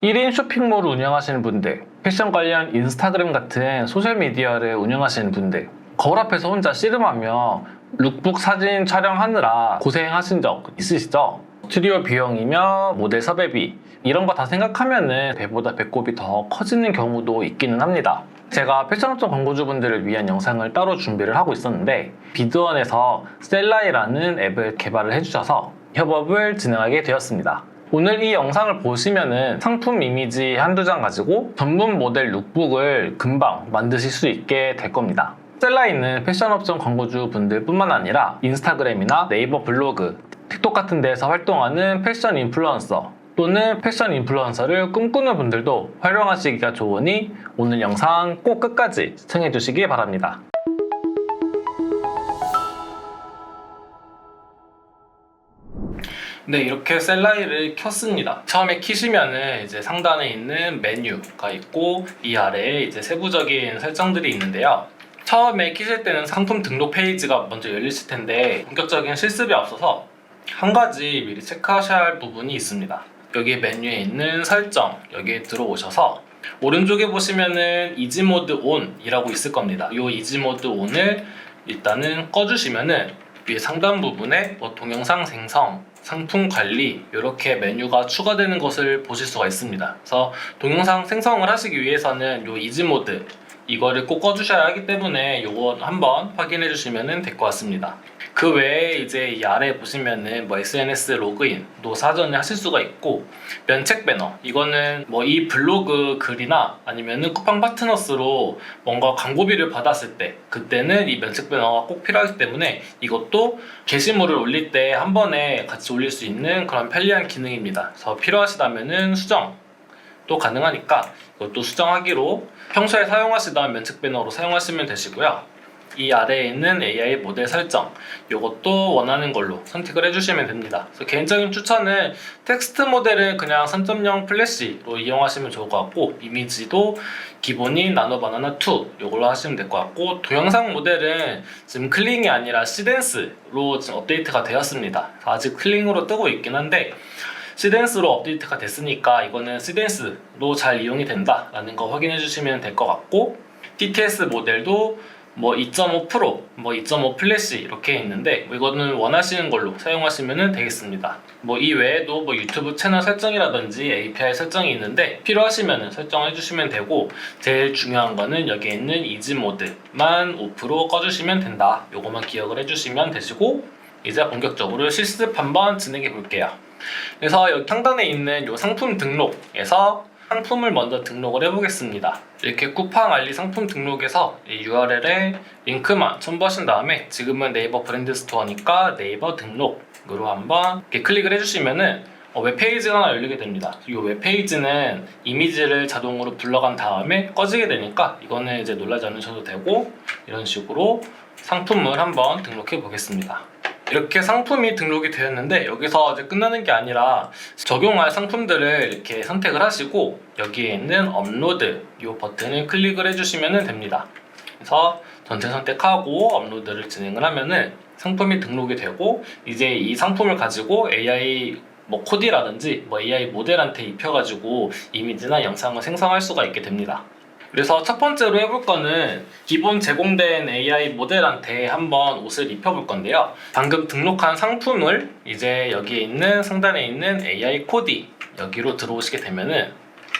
1인 쇼핑몰을 운영하시는 분들, 패션 관련 인스타그램 같은 소셜미디어를 운영하시는 분들, 거울 앞에서 혼자 씨름하며 룩북 사진 촬영하느라 고생하신 적 있으시죠? 스튜디오 비용이며 모델 섭외비 이런 거 다 생각하면은 배보다 배꼽이 더 커지는 경우도 있기는 합니다. 제가 패션업종 광고주분들을 위한 영상을 따로 준비를 하고 있었는데 비드원에서 셀라이라는 앱을 개발을 해주셔서 협업을 진행하게 되었습니다. 오늘 이 영상을 보시면은 상품 이미지 한두 장 가지고 전문 모델 룩북을 금방 만드실 수 있게 될 겁니다. 셀라이는 패션업종 광고주 분들 뿐만 아니라 인스타그램이나 네이버 블로그, 틱톡 같은 데서 활동하는 패션 인플루언서 또는 패션 인플루언서를 꿈꾸는 분들도 활용하시기가 좋으니 오늘 영상 꼭 끝까지 시청해 주시기 바랍니다. 네, 이렇게 셀라이를 켰습니다. 처음에 키시면은 이제 상단에 있는 메뉴가 있고 이 아래에 이제 세부적인 설정들이 있는데요. 처음에 키실 때는 상품 등록 페이지가 먼저 열리실 텐데 본격적인 실습이 앞서서 한 가지 미리 체크하셔야 할 부분이 있습니다. 여기 메뉴에 있는 설정, 여기에 들어오셔서 오른쪽에 보시면은 이지 모드 온이라고 있을 겁니다. 이 이지 모드 온을 일단은 꺼주시면은 위에 상단 부분에 동영상 생성, 상품 관리 이렇게 메뉴가 추가되는 것을 보실 수가 있습니다. 그래서 동영상 생성을 하시기 위해서는 이 이지 모드 이거를 꼭 꺼주셔야 하기 때문에 이거 한번 확인해 주시면 될 것 같습니다. 그 외에 이제 이 아래 보시면은 SNS 로그인도 사전에 하실 수가 있고 면책 배너 이거는 이 블로그 글이나 아니면은 쿠팡 파트너스로 뭔가 광고비를 받았을 때 그때는 이 면책 배너가 꼭 필요하기 때문에 이것도 게시물을 올릴 때 한 번에 같이 올릴 수 있는 그런 편리한 기능입니다. 그래서 필요하시다면은 수정도 가능하니까 이것도 수정하기로 평소에 사용하시던 면책 배너로 사용하시면 되시고요. 이 아래에 있는 AI 모델 설정 이것도 원하는 걸로 선택을 해주시면 됩니다. 그래서 개인적인 추천은 텍스트 모델은 그냥 3.0 플래시로 이용하시면 좋을 것 같고 이미지도 기본인 나노 바나나 2 이걸로 하시면 될 것 같고 동영상 모델은 지금 클링이 아니라 시덴스로 지금 업데이트가 되었습니다. 아직 클링으로 뜨고 있긴 한데 시덴스로 업데이트가 됐으니까 이거는 시덴스로 잘 이용이 된다라는 거 확인해 주시면 될 것 같고 TTS 모델도 2.5 프로, 2.5 플래시 이렇게 있는데 이거는 원하시는 걸로 사용하시면 되겠습니다. 이 외에도 유튜브 채널 설정이라든지 API 설정이 있는데 필요하시면 설정해 주시면 되고 제일 중요한 거는 여기에 있는 이지 모드만 오프로 꺼주시면 된다. 요거만 기억을 해주시면 되시고 이제 본격적으로 실습 한번 진행해 볼게요. 그래서 여기 상단에 있는 요 상품 등록에서 상품을 먼저 등록을 해보겠습니다. 이렇게 쿠팡 알리 상품 등록에서 이 URL에 링크만 첨부하신 다음에 지금은 네이버 브랜드 스토어니까 네이버 등록으로 한번 이렇게 클릭을 해주시면은 웹페이지가 하나 열리게 됩니다. 이 웹페이지는 이미지를 자동으로 불러간 다음에 꺼지게 되니까 이거는 이제 놀라지 않으셔도 되고 이런 식으로 상품을 한번 등록해 보겠습니다. 이렇게 상품이 등록이 되었는데 여기서 이제 끝나는 게 아니라 적용할 상품들을 이렇게 선택을 하시고 여기에 있는 업로드 이 버튼을 클릭을 해주시면 됩니다. 그래서 전체 선택하고 업로드를 진행을 하면은 상품이 등록이 되고 이제 이 상품을 가지고 AI 코디라든지 AI 모델한테 입혀가지고 이미지나 영상을 생성할 수가 있게 됩니다. 그래서 첫 번째로 해볼 거는 기본 제공된 AI 모델한테 한번 옷을 입혀볼 건데요. 방금 등록한 상품을 이제 여기에 있는 상단에 있는 AI 코디 여기로 들어오시게 되면은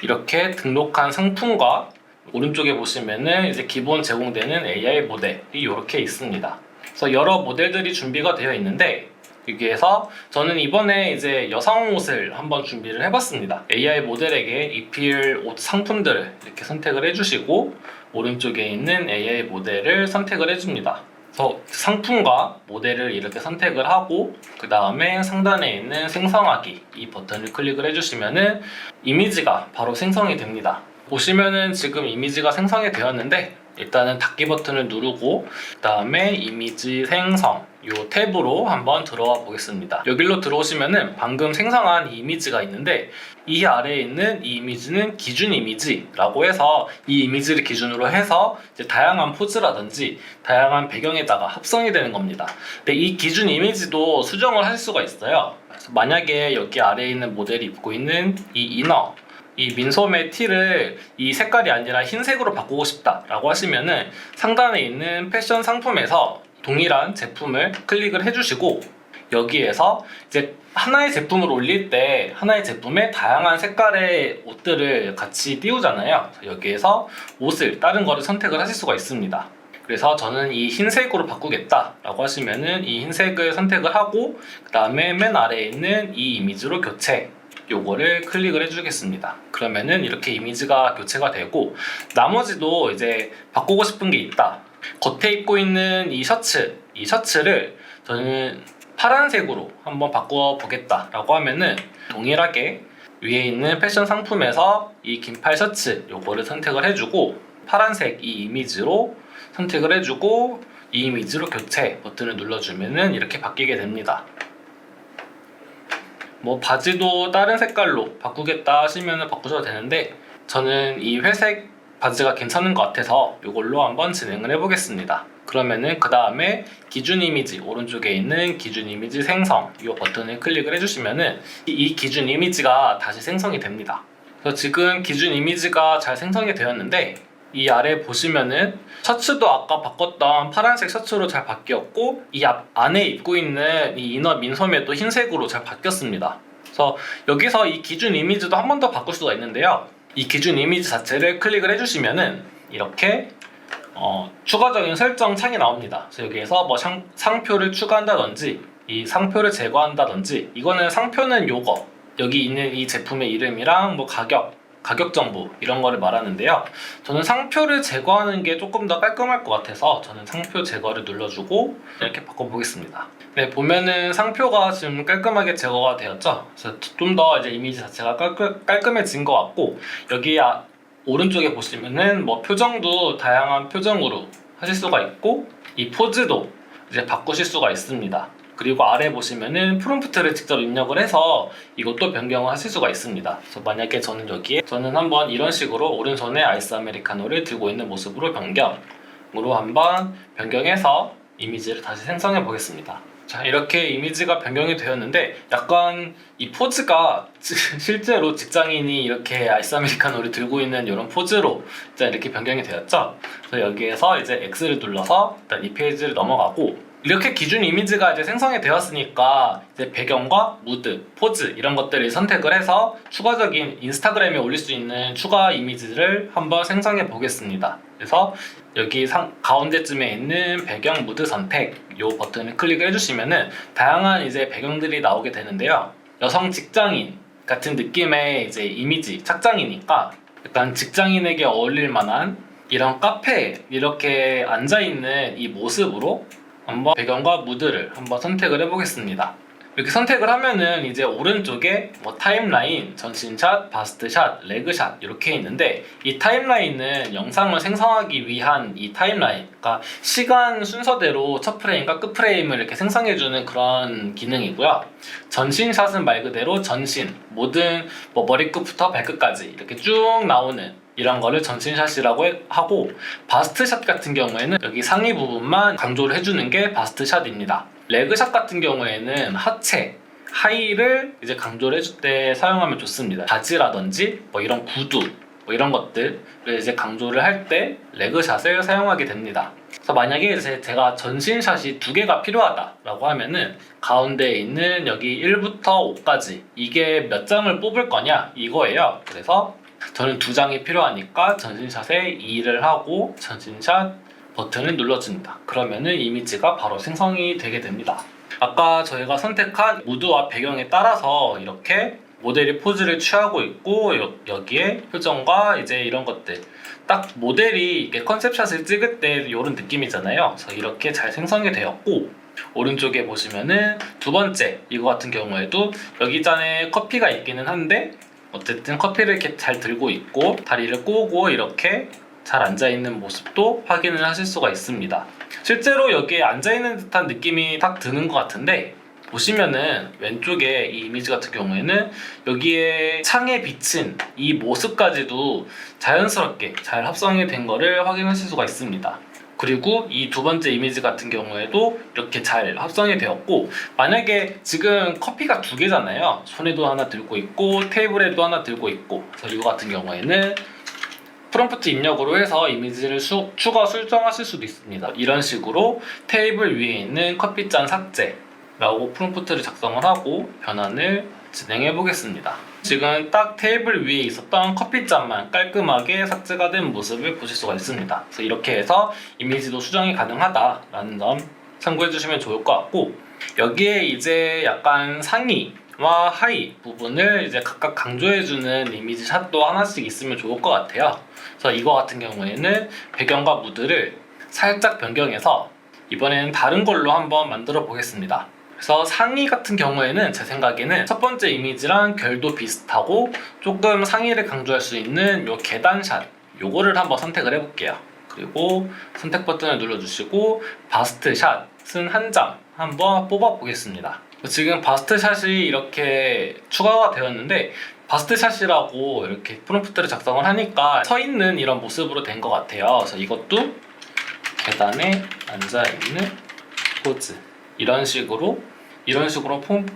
이렇게 등록한 상품과 오른쪽에 보시면은 이제 기본 제공되는 AI 모델이 이렇게 있습니다. 그래서 여러 모델들이 준비가 되어 있는데 여기에서 저는 이번에 이제 여성 옷을 한번 준비를 해봤습니다. AI 모델에게 입힐 옷 상품들을 이렇게 선택을 해주시고 오른쪽에 있는 AI 모델을 선택을 해줍니다. 그래서 상품과 모델을 이렇게 선택을 하고 그 다음에 상단에 있는 생성하기 이 버튼을 클릭을 해주시면은 이미지가 바로 생성이 됩니다. 보시면은 지금 이미지가 생성이 되었는데 일단은 닫기 버튼을 누르고 그 다음에 이미지 생성 이 탭으로 한번 들어와 보겠습니다. 여기로 들어오시면은 방금 생성한 이 이미지가 있는데 이 아래에 있는 이 이미지는 기준 이미지라고 해서 이 이미지를 기준으로 해서 이제 다양한 포즈라든지 다양한 배경에다가 합성이 되는 겁니다. 근데 이 기준 이미지도 수정을 할 수가 있어요. 그래서 만약에 여기 아래에 있는 모델이 입고 있는 이 이너 이 민소매 티를 이 색깔이 아니라 흰색으로 바꾸고 싶다라고 하시면은 상단에 있는 패션 상품에서 동일한 제품을 클릭을 해주시고 여기에서 이제 하나의 제품을 올릴 때 하나의 제품에 다양한 색깔의 옷들을 같이 띄우잖아요. 여기에서 옷을 다른 거를 선택을 하실 수가 있습니다. 그래서 저는 이 흰색으로 바꾸겠다 라고 하시면은 이 흰색을 선택을 하고 그 다음에 맨 아래에 있는 이 이미지로 교체, 요거를 클릭을 해주겠습니다. 그러면은 이렇게 이미지가 교체가 되고 나머지도 이제 바꾸고 싶은 게 있다. 겉에 입고 있는 이 셔츠를 저는 파란색으로 한번 바꿔 보겠다 라고 하면은 동일하게 위에 있는 패션 상품에서 이 긴팔 셔츠 요거를 선택을 해주고 파란색 이 이미지로 선택을 해주고 이 이미지로 교체 버튼을 눌러주면은 이렇게 바뀌게 됩니다. 뭐 바지도 다른 색깔로 바꾸겠다 하시면은 바꾸셔도 되는데 저는 이 회색 바지가 괜찮은 것 같아서 이걸로 한번 진행을 해보겠습니다. 그러면은 그 다음에 기준 이미지 오른쪽에 있는 기준 이미지 생성 이 버튼을 클릭을 해주시면은 이 기준 이미지가 다시 생성이 됩니다. 그래서 지금 기준 이미지가 잘 생성이 되었는데 이 아래 보시면은 셔츠도 아까 바꿨던 파란색 셔츠로 잘 바뀌었고 이 안에 입고 있는 이 이너 민소매도 흰색으로 잘 바뀌었습니다. 그래서 여기서 이 기준 이미지도 한 번 더 바꿀 수가 있는데요. 이 기준 이미지 자체를 클릭을 해주시면은 이렇게 추가적인 설정 창이 나옵니다. 그래서 여기에서 뭐 상표를 추가한다든지 이 상표를 제거한다든지 이거는 상표는 요거 여기 있는 이 제품의 이름이랑 뭐 가격 정보 이런 거를 말하는데요. 저는 상표를 제거하는 게 조금 더 깔끔할 것 같아서 저는 상표 제거를 눌러주고 이렇게 바꿔보겠습니다. 네, 보면은 상표가 지금 깔끔하게 제거가 되었죠. 그래서 좀 더 이제 이미지 자체가 깔끔해진 것 같고 여기 오른쪽에 보시면은 뭐 표정도 다양한 표정으로 하실 수가 있고 이 포즈도 이제 바꾸실 수가 있습니다. 그리고 아래 보시면은 프롬프트를 직접 입력을 해서 이것도 변경을 하실 수가 있습니다. 그래서 만약에 저는 한번 이런 식으로 오른손에 아이스 아메리카노를 들고 있는 모습으로 변경으로 한번 변경해서 이미지를 다시 생성해 보겠습니다. 자, 이렇게 이미지가 변경이 되었는데 약간 이 포즈가 실제로 직장인이 이렇게 아이스 아메리카노를 들고 있는 이런 포즈로 이렇게 변경이 되었죠. 그래서 여기에서 이제 X를 눌러서 일단 이 페이지를 넘어가고 이렇게 기준 이미지가 이제 생성이 되었으니까 이제 배경과 무드, 포즈 이런 것들을 선택을 해서 추가적인 인스타그램에 올릴 수 있는 추가 이미지를 한번 생성해 보겠습니다. 그래서 여기 가운데쯤에 있는 배경 무드 선택 이 버튼을 클릭을 해주시면은 다양한 이제 배경들이 나오게 되는데요. 여성 직장인 같은 느낌의 이제 이미지 착장이니까 약간 직장인에게 어울릴 만한 이런 카페에 이렇게 앉아 있는 이 모습으로 한번 배경과 무드를 한번 선택을 해보겠습니다. 이렇게 선택을 하면은 이제 오른쪽에 뭐 타임라인, 전신샷, 바스트샷, 레그샷 이렇게 있는데 이 타임라인은 영상을 생성하기 위한 이 타임라인, 그러니까 시간 순서대로 첫 프레임과 끝 프레임을 이렇게 생성해주는 그런 기능이고요. 전신샷은 말 그대로 전신, 모든 뭐 머리끝부터 발끝까지 이렇게 쭉 나오는 이런 거를 전신샷이라고 하고 바스트샷 같은 경우에는 여기 상의 부분만 강조를 해주는 게 바스트샷입니다. 레그샷 같은 경우에는 하체, 하의를 이제 강조를 해줄 때 사용하면 좋습니다. 바지라든지 뭐 이런 구두, 뭐 이런 것들을 이제 강조를 할 때 레그샷을 사용하게 됩니다. 그래서 만약에 이제 제가 전신샷이 2개가 필요하다라고 하면은 가운데에 있는 여기 1부터 5까지 이게 몇 장을 뽑을 거냐 이거예요. 그래서 저는 2장이 필요하니까 전신샷에 2를 하고 전신샷 버튼을 눌러줍니다. 그러면은 이미지가 바로 생성이 되게 됩니다. 아까 저희가 선택한 무드와 배경에 따라서 이렇게 모델이 포즈를 취하고 있고 여기에 표정과 이제 이런 것들 딱 모델이 이게 컨셉샷을 찍을 때 이런 느낌이잖아요. 그래서 이렇게 잘 생성이 되었고 오른쪽에 보시면은 두 번째 이거 같은 경우에도 여기 잔에 커피가 있기는 한데 어쨌든 커피를 이렇게 잘 들고 있고 다리를 꼬고 이렇게 잘 앉아있는 모습도 확인을 하실 수가 있습니다. 실제로 여기에 앉아있는 듯한 느낌이 딱 드는 것 같은데 보시면은 왼쪽에 이 이미지 같은 경우에는 여기에 창에 비친 이 모습까지도 자연스럽게 잘 합성이 된 거를 확인하실 수가 있습니다. 그리고 이 두 번째 이미지 같은 경우에도 이렇게 잘 합성이 되었고, 만약에 지금 커피가 두 개잖아요. 손에도 하나 들고 있고 테이블에도 하나 들고 있고, 그래서 이거 같은 경우에는 프롬프트 입력으로 해서 이미지를 추가 수정하실 수도 있습니다. 이런 식으로 테이블 위에 있는 커피잔 삭제라고 프롬프트를 작성을 하고 변환을 진행해 보겠습니다. 지금 딱 테이블 위에 있었던 커피잔만 깔끔하게 삭제가 된 모습을 보실 수가 있습니다. 그래서 이렇게 해서 이미지도 수정이 가능하다라는 점 참고해 주시면 좋을 것 같고, 여기에 이제 약간 상의와 하의 부분을 이제 각각 강조해주는 이미지 샷도 하나씩 있으면 좋을 것 같아요. 그래서 이거 같은 경우에는 배경과 무드를 살짝 변경해서 이번에는 다른 걸로 한번 만들어 보겠습니다. 그래서 상의 같은 경우에는 제 생각에는 첫 번째 이미지랑 결도 비슷하고 조금 상의를 강조할 수 있는 요 계단샷, 요거를 한번 선택을 해볼게요. 그리고 선택 버튼을 눌러주시고 바스트 샷은 한 장 한번 뽑아 보겠습니다. 지금 바스트 샷이 이렇게 추가가 되었는데, 바스트 샷이라고 이렇게 프롬프트를 작성을 하니까 서 있는 이런 모습으로 된 것 같아요. 그래서 이것도 계단에 앉아 있는 포즈, 이런 식으로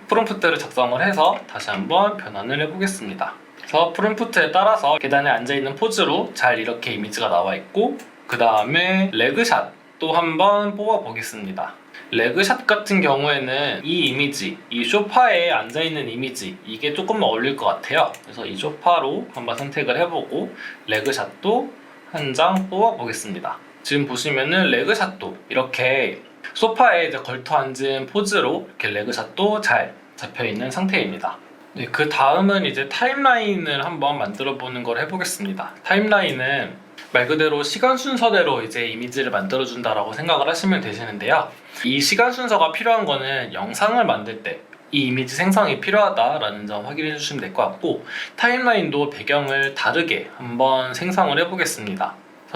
프롬프트를 작성을 해서 다시 한번 변환을 해보겠습니다. 그래서 프롬프트에 따라서 계단에 앉아있는 포즈로 잘 이렇게 이미지가 나와 있고, 그 다음에 레그샷도 한번 뽑아 보겠습니다. 레그샷 같은 경우에는 이 이미지, 이 소파에 앉아있는 이미지, 이게 조금 어울릴 것 같아요. 그래서 이 소파로 한번 선택을 해보고 레그샷도 한 장 뽑아 보겠습니다. 지금 보시면은 레그샷도 이렇게 소파에 이제 걸터 앉은 포즈로 이렇게 레그샷도 잘 잡혀있는 상태입니다. 네, 그 다음은 이제 타임라인을 한번 만들어 보는 걸 해보겠습니다. 타임라인은 말 그대로 시간 순서대로 이제 이미지를 만들어 준다라고 생각을 하시면 되시는데요. 이 시간 순서가 필요한 거는 영상을 만들 때 이 이미지 생성이 필요하다라는 점 확인해 주시면 될 것 같고, 타임라인도 배경을 다르게 한번 생성을 해보겠습니다.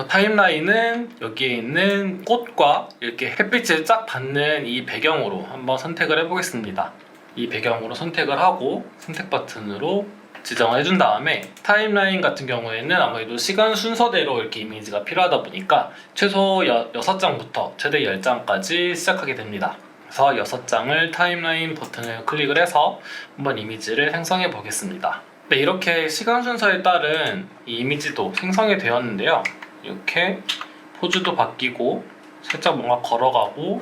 타임라인은 여기에 있는 꽃과 이렇게 햇빛을 쫙 받는 이 배경으로 한번 선택을 해보겠습니다. 이 배경으로 선택을 하고 선택 버튼으로 지정을 해준 다음에, 타임라인 같은 경우에는 아무래도 시간 순서대로 이렇게 이미지가 필요하다 보니까 최소 6장부터 최대 10장까지 시작하게 됩니다. 그래서 6장을 타임라인 버튼을 클릭을 해서 한번 이미지를 생성해 보겠습니다. 네, 이렇게 시간 순서에 따른 이 이미지도 생성이 되었는데요. 이렇게 포즈도 바뀌고 살짝 뭔가 걸어가고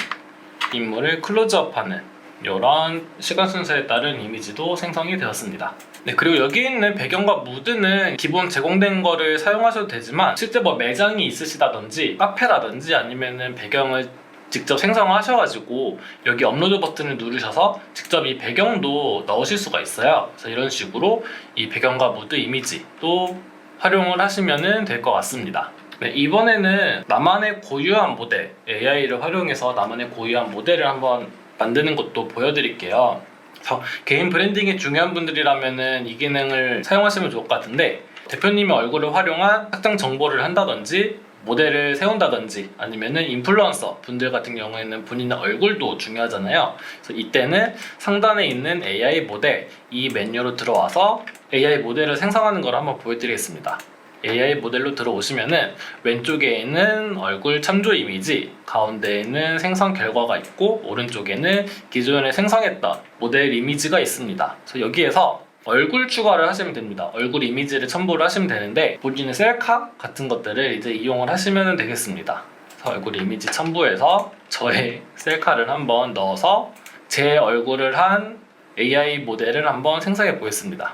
인물을 클로즈업하는 이런 시간 순서에 따른 이미지도 생성이 되었습니다. 네, 그리고 여기 있는 배경과 무드는 기본 제공된 거를 사용하셔도 되지만, 실제 뭐 매장이 있으시다든지 카페라든지 아니면은 배경을 직접 생성하셔가지고 여기 업로드 버튼을 누르셔서 직접 이 배경도 넣으실 수가 있어요. 그래서 이런 식으로 이 배경과 무드 이미지도 활용을 하시면 될 것 같습니다. 네, 이번에는 나만의 고유한 모델, AI를 활용해서 나만의 고유한 모델을 한번 만드는 것도 보여드릴게요. 그래서 개인 브랜딩이 중요한 분들이라면 이 기능을 사용하시면 좋을 것 같은데, 대표님의 얼굴을 활용한 확장 정보를 한다든지 모델을 세운다든지 아니면은 인플루언서 분들 같은 경우에는 본인의 얼굴도 중요하잖아요. 그래서 이때는 상단에 있는 AI 모델, 이 메뉴로 들어와서 AI 모델을 생성하는 걸 한번 보여드리겠습니다. AI 모델로 들어오시면은 왼쪽에는 얼굴 참조 이미지, 가운데에는 생성 결과가 있고 오른쪽에는 기존에 생성했던 모델 이미지가 있습니다. 그래서 여기에서 얼굴 추가를 하시면 됩니다. 얼굴 이미지를 첨부를 하시면 되는데, 본인의 셀카 같은 것들을 이제 이용을 하시면 되겠습니다. 그래서 얼굴 이미지 첨부해서 저의 셀카를 한번 넣어서 제 얼굴을 한 AI 모델을 한번 생성해 보겠습니다.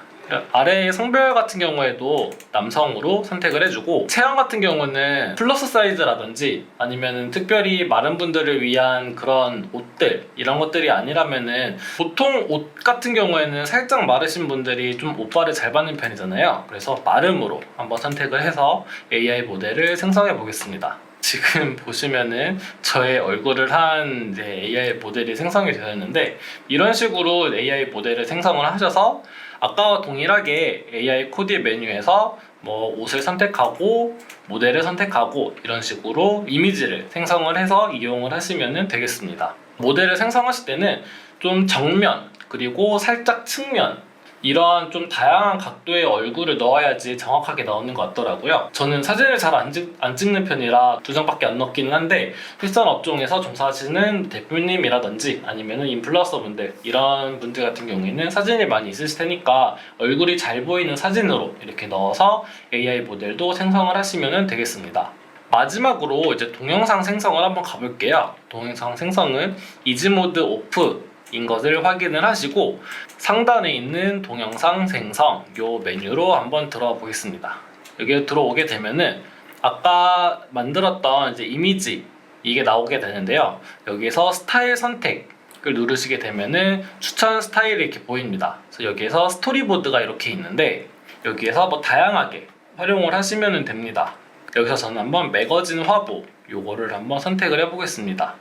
아래의 성별 같은 경우에도 남성으로 선택을 해주고, 체형 같은 경우는 플러스 사이즈라든지 아니면 특별히 마른 분들을 위한 그런 옷들, 이런 것들이 아니라면은, 보통 옷 같은 경우에는 살짝 마르신 분들이 좀 옷발을 잘 받는 편이잖아요. 그래서 마름으로 한번 선택을 해서 AI 모델을 생성해 보겠습니다. 지금 보시면은 저의 얼굴을 한 이제 AI 모델이 생성이 되었는데, 이런 식으로 AI 모델을 생성을 하셔서 아까와 동일하게 AI 코디 메뉴에서 뭐 옷을 선택하고 모델을 선택하고 이런 식으로 이미지를 생성을 해서 이용을 하시면 되겠습니다. 모델을 생성하실 때는 좀 정면 그리고 살짝 측면, 이런 좀 다양한 각도의 얼굴을 넣어야지 정확하게 나오는 것 같더라고요. 저는 사진을 잘 안 찍는 편이라 2장밖에 안 넣기는 한데 필선 업종에서 종사하시는 대표님이라든지 아니면 인플루언서분들 이런 분들 같은 경우에는 사진이 많이 있으실 테니까 얼굴이 잘 보이는 사진으로 이렇게 넣어서 AI 모델도 생성을 하시면 되겠습니다. 마지막으로 이제 동영상 생성을 한번 가볼게요. 동영상 생성은 이지 모드 오프인 것을 확인을 하시고 상단에 있는 동영상 생성 요 메뉴로 한번 들어가 보겠습니다. 여기에 들어오게 되면은 아까 만들었던 이제 이미지 이게 나오게 되는데요. 여기에서 스타일 선택을 누르시게 되면은 추천 스타일이 이렇게 보입니다. 그래서 여기에서 스토리보드가 이렇게 있는데 여기에서 뭐 다양하게 활용을 하시면 됩니다. 여기서 저는 한번 매거진 화보 요거를 한번 선택을 해보겠습니다.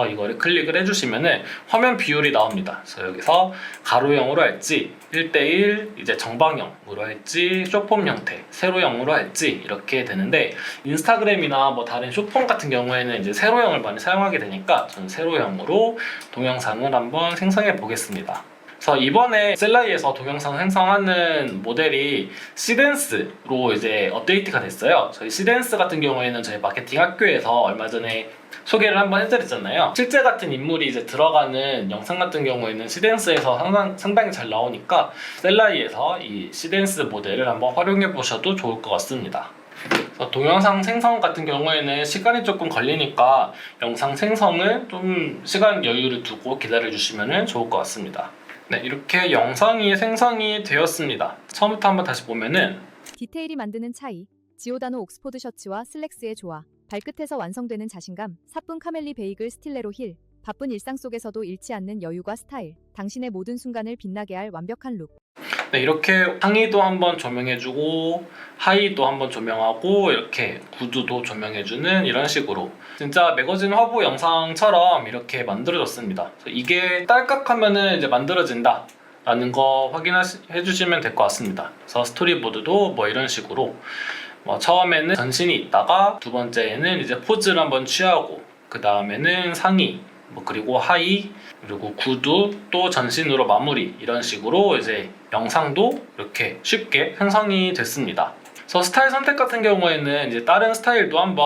이거를 클릭을 해주시면은 화면 비율이 나옵니다. 그래서 여기서 가로형으로 할지 1:1 이제 정방형으로 할지 숏폼 형태 세로형으로 할지 이렇게 되는데 인스타그램이나 뭐 다른 숏폼 같은 경우에는 이제 세로형을 많이 사용하게 되니까 저는 세로형으로 동영상을 한번 생성해 보겠습니다. 그래서 이번에 셀라이에서 동영상 생성하는 모델이 시댄스로 이제 업데이트가 됐어요. 저희 시댄스 같은 경우에는 저희 마케팅 학교에서 얼마 전에 소개를 한번 해드렸잖아요. 실제 같은 인물이 이제 들어가는 영상 같은 경우에는 시댄스에서 상당히 잘 나오니까 셀라이에서 이 시댄스 모델을 한번 활용해 보셔도 좋을 것 같습니다. 그래서 동영상 생성 같은 경우에는 시간이 조금 걸리니까 영상 생성을 좀 시간 여유를 두고 기다려 주시면 좋을 것 같습니다. 네, 이렇게 영상이 생성이 되었습니다. 처음부터 한번 다시 보면은 디테일이 만드는 차이, 지오다노 옥스포드 셔츠와 슬랙스의 조화, 발끝에서 완성되는 자신감, 사뿐 카멜리 베이글 스틸레로 힐, 바쁜 일상 속에서도 잃지 않는 여유와 스타일, 당신의 모든 순간을 빛나게 할 완벽한 룩. 네, 이렇게 상의도 한번 조명해주고 하의도 한번 조명하고 이렇게 구두도 조명해주는 이런 식으로 진짜 매거진 화보 영상처럼 이렇게 만들어졌습니다. 이게 딸깍하면은 이제 만들어진다 라는 거 확인해 주시면 될 것 같습니다. 그래서 스토리보드도 뭐 이런 식으로 뭐 처음에는 전신이 있다가 두 번째에는 이제 포즈를 한번 취하고 그 다음에는 상의 뭐 그리고 하의 그리고 구두 또 전신으로 마무리 이런 식으로 이제 영상도 이렇게 쉽게 생성이 됐습니다. 그래서 스타일 선택 같은 경우에는 이제 다른 스타일도 한번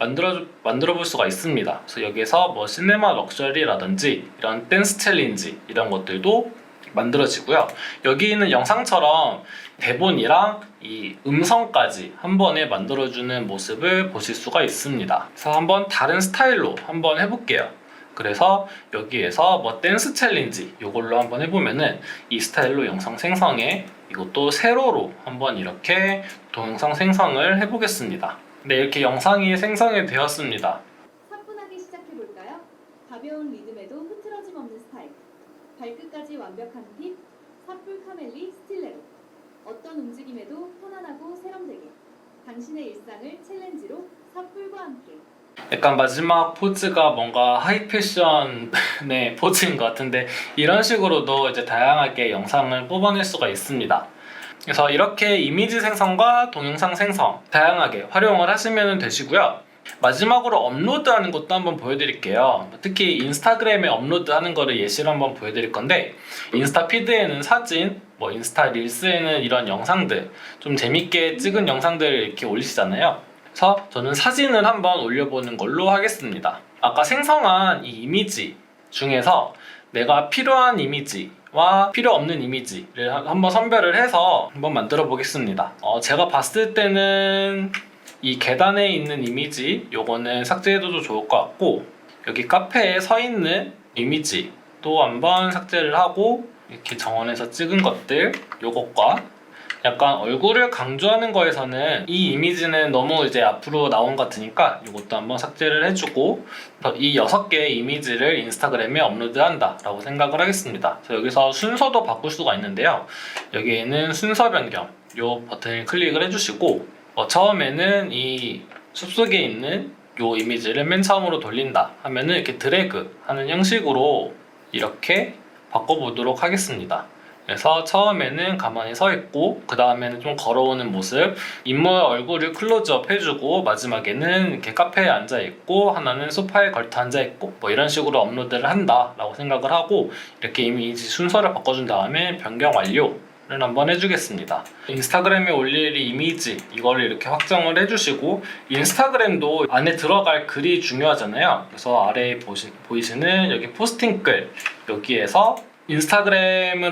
만들어 볼 수가 있습니다. 그래서 여기서 뭐 시네마 럭셔리라든지 이런 댄스 챌린지 이런 것들도 만들어지고요. 여기 있는 영상처럼 대본이랑 이 음성까지 한 번에 만들어주는 모습을 보실 수가 있습니다. 그래서 한번 다른 스타일로 한번 해볼게요. 그래서 여기에서 뭐 댄스 챌린지 이걸로 한번 해보면은 이 스타일로 영상 생성에 이것도 세로로 한번 이렇게 동영상 생성을 해보겠습니다. 네, 이렇게 영상이 생성이 되었습니다. 사뿐하게 시작해볼까요? 가벼운 리듬에도 흐트러짐 없는 스타일. 발끝까지 완벽한 핏, 사풀 카멜리 스틸레로. 어떤 움직임에도 편안하고 세련되게. 당신의 일상을 챌린지로 사풀과 함께. 약간 마지막 포즈가 뭔가 하이 패션의 포즈인 것 같은데 이런 식으로도 이제 다양하게 영상을 뽑아낼 수가 있습니다. 그래서 이렇게 이미지 생성과 동영상 생성 다양하게 활용을 하시면 되시고요. 마지막으로 업로드하는 것도 한번 보여드릴게요. 특히 인스타그램에 업로드하는 거를 예시로 한번 보여드릴 건데 인스타 피드에는 사진, 뭐 인스타 릴스에는 이런 영상들 좀 재밌게 찍은 영상들을 이렇게 올리시잖아요. 그래서 저는 사진을 한번 올려보는 걸로 하겠습니다. 아까 생성한 이 이미지 중에서 내가 필요한 이미지와 필요 없는 이미지를 한번 선별을 해서 한번 만들어 보겠습니다. 제가 봤을 때는 이 계단에 있는 이미지 요거는 삭제해도 좋을 것 같고 여기 카페에 서 있는 이미지도 한번 삭제를 하고 이렇게 정원에서 찍은 것들 요것과 약간 얼굴을 강조하는 거에서는 이 이미지는 너무 이제 앞으로 나온 것 같으니까 이것도 한번 삭제를 해주고 이 6개의 이미지를 인스타그램에 업로드한다 라고 생각을 하겠습니다. 그래서 여기서 순서도 바꿀 수가 있는데요. 여기에는 순서 변경 요 버튼을 클릭을 해주시고 처음에는 이 숲속에 있는 요 이미지를 맨 처음으로 돌린다 하면은 이렇게 드래그 하는 형식으로 이렇게 바꿔보도록 하겠습니다. 그래서 처음에는 가만히 서 있고 그 다음에는 좀 걸어오는 모습 인물 얼굴을 클로즈업 해주고 마지막에는 이렇게 카페에 앉아 있고 하나는 소파에 걸터 앉아 있고 뭐 이런 식으로 업로드를 한다 라고 생각을 하고 이렇게 이미지 순서를 바꿔준 다음에 변경 완료 한번 해주겠습니다. 인스타그램에 올릴 이미지 이거를 이렇게 확정을 해주시고, 인스타그램도 안에 들어갈 글이 중요하잖아요. 그래서 아래에 보이시는 여기 포스팅 글, 여기에서 인스타그램을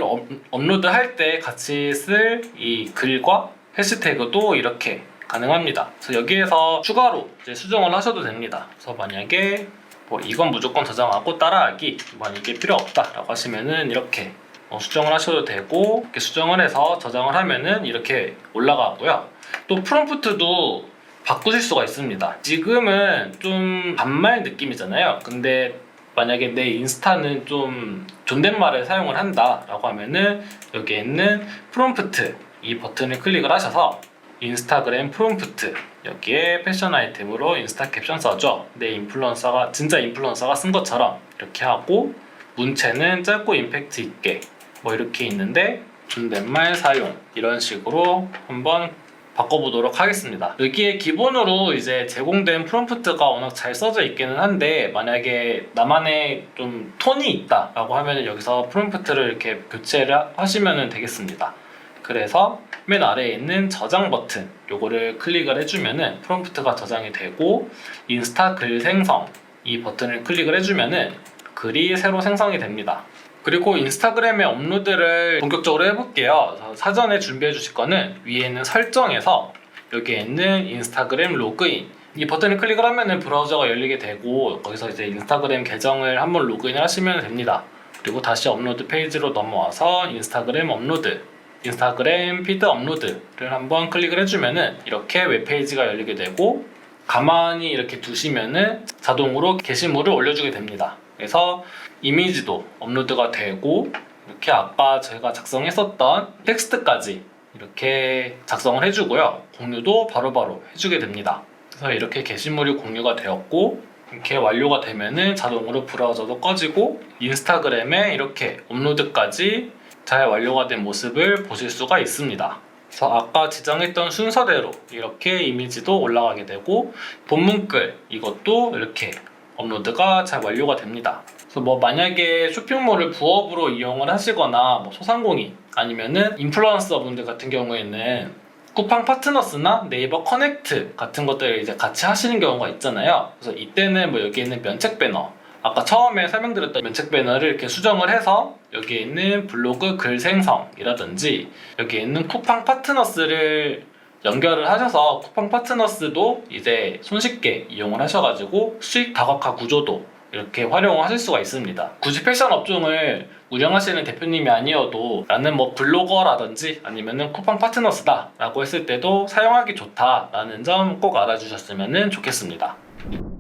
업로드할 때 같이 쓸 이 글과 해시태그도 이렇게 가능합니다. 그래서 여기에서 추가로 이제 수정을 하셔도 됩니다. 그래서 만약에 뭐 이건 무조건 저장하고 따라하기, 이게 필요 없다라고 하시면은 이렇게 수정을 하셔도 되고, 이렇게 수정을 해서 저장을 하면은 이렇게 올라가고요. 또 프롬프트도 바꾸실 수가 있습니다. 지금은 좀 반말 느낌이잖아요. 근데 만약에 내 인스타는 좀 존댓말을 사용을 한다라고 하면은 여기에 있는 프롬프트 이 버튼을 클릭을 하셔서 인스타그램 프롬프트, 여기에 패션 아이템으로 인스타 캡션 써줘, 내 인플루언서가 진짜 인플루언서가 쓴 것처럼 이렇게 하고, 문체는 짧고 임팩트 있게 뭐 이렇게 있는데 존댓말 사용, 이런 식으로 한번 바꿔보도록 하겠습니다. 여기에 기본으로 이제 제공된 프롬프트가 워낙 잘 써져 있기는 한데, 만약에 나만의 좀 톤이 있다라고 하면 여기서 프롬프트를 이렇게 교체를 하시면 되겠습니다. 그래서 맨 아래에 있는 저장 버튼, 요거를 클릭을 해주면은 프롬프트가 저장이 되고, 인스타 글 생성 이 버튼을 클릭을 해주면은 글이 새로 생성이 됩니다. 그리고 인스타그램의 업로드를 본격적으로 해볼게요. 사전에 준비해 주실 거는 위에 있는 설정에서 여기에 있는 인스타그램 로그인 이 버튼을 클릭을 하면은 브라우저가 열리게 되고, 거기서 이제 인스타그램 계정을 한번 로그인을 하시면 됩니다. 그리고 다시 업로드 페이지로 넘어와서 인스타그램 업로드, 인스타그램 피드 업로드를 한번 클릭을 해주면은 이렇게 웹페이지가 열리게 되고, 가만히 이렇게 두시면은 자동으로 게시물을 올려주게 됩니다. 그래서 이미지도 업로드가 되고, 이렇게 아까 제가 작성했었던 텍스트까지 이렇게 작성을 해주고요. 공유도 바로바로 해주게 됩니다. 그래서 이렇게 게시물이 공유가 되었고, 이렇게 완료가 되면은 자동으로 브라우저도 꺼지고, 인스타그램에 이렇게 업로드까지 잘 완료가 된 모습을 보실 수가 있습니다. 그래서 아까 지정했던 순서대로 이렇게 이미지도 올라가게 되고, 본문글 이것도 이렇게 업로드가 잘 완료가 됩니다. 그래서 뭐 만약에 쇼핑몰을 부업으로 이용을 하시거나 뭐 소상공인 아니면은 인플루언서 분들 같은 경우에는 쿠팡 파트너스나 네이버 커넥트 같은 것들을 이제 같이 하시는 경우가 있잖아요. 그래서 이때는 뭐 여기 있는 면책 배너, 아까 처음에 설명드렸던 면책 배너를 이렇게 수정을 해서 여기에 있는 블로그 글 생성이라든지 여기에 있는 쿠팡 파트너스를 연결을 하셔서 쿠팡 파트너스도 이제 손쉽게 이용을 하셔가지고 수익 다각화 구조도 이렇게 활용을 하실 수가 있습니다. 굳이 패션 업종을 운영하시는 대표님이 아니어도 나는 뭐 블로거라든지 아니면은 쿠팡 파트너스다 라고 했을 때도 사용하기 좋다라는 점 꼭 알아주셨으면 좋겠습니다.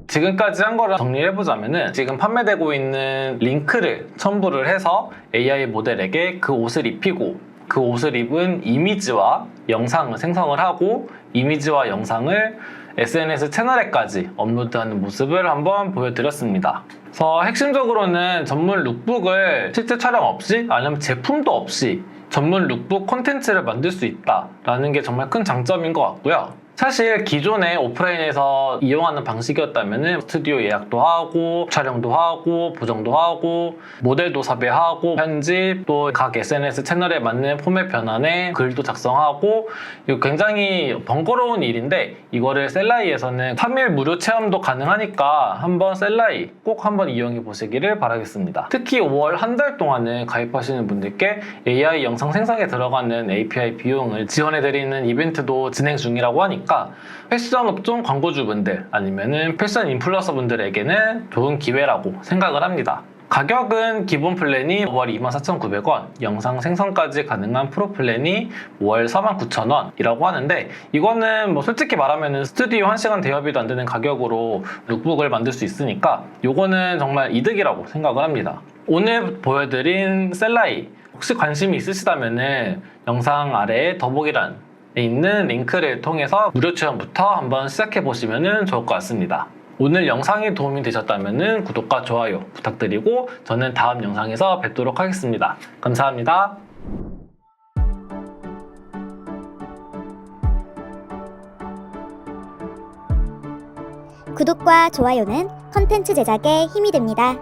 지금까지 한 거를 정리해보자면은, 지금 판매되고 있는 링크를 첨부를 해서 AI 모델에게 그 옷을 입히고, 그 옷을 입은 이미지와 영상을 생성을 하고, 이미지와 영상을 SNS 채널에까지 업로드하는 모습을 한번 보여드렸습니다. 그래서 핵심적으로는 전문 룩북을 실제 촬영 없이, 아니면 제품도 없이 전문 룩북 콘텐츠를 만들 수 있다라는 게 정말 큰 장점인 것 같고요. 사실 기존에 오프라인에서 이용하는 방식이었다면 스튜디오 예약도 하고, 촬영도 하고, 보정도 하고, 모델도 섭외하고, 편집, 또 각 SNS 채널에 맞는 포맷 변환에 글도 작성하고, 이거 굉장히 번거로운 일인데, 이거를 셀라이에서는 3일 무료 체험도 가능하니까 한번 셀라이 꼭 한번 이용해 보시기를 바라겠습니다. 특히 5월 한 달 동안은 가입하시는 분들께 AI 영상 생성에 들어가는 API 비용을 지원해드리는 이벤트도 진행 중이라고 하니까 패션 업종 광고주분들 아니면은 패션 인플루언서 분들에게는 좋은 기회라고 생각을 합니다. 가격은 기본 플랜이 5월 24,900원, 영상 생성까지 가능한 프로 플랜이 5월 49,000원이라고 하는데, 이거는 뭐 솔직히 말하면 스튜디오 1시간 대여비도 안 되는 가격으로 룩북을 만들 수 있으니까 요거는 정말 이득이라고 생각을 합니다. 오늘 보여드린 셀라이 혹시 관심이 있으시다면은 영상 아래에 더보기란에 있는 링크를 통해서 무료 체험부터 한번 시작해 보시면 좋을 것 같습니다. 오늘 영상이 도움이 되셨다면 구독과 좋아요 부탁드리고 저는 다음 영상에서 뵙도록 하겠습니다. 감사합니다. 구독과 좋아요는 컨텐츠 제작에 힘이 됩니다.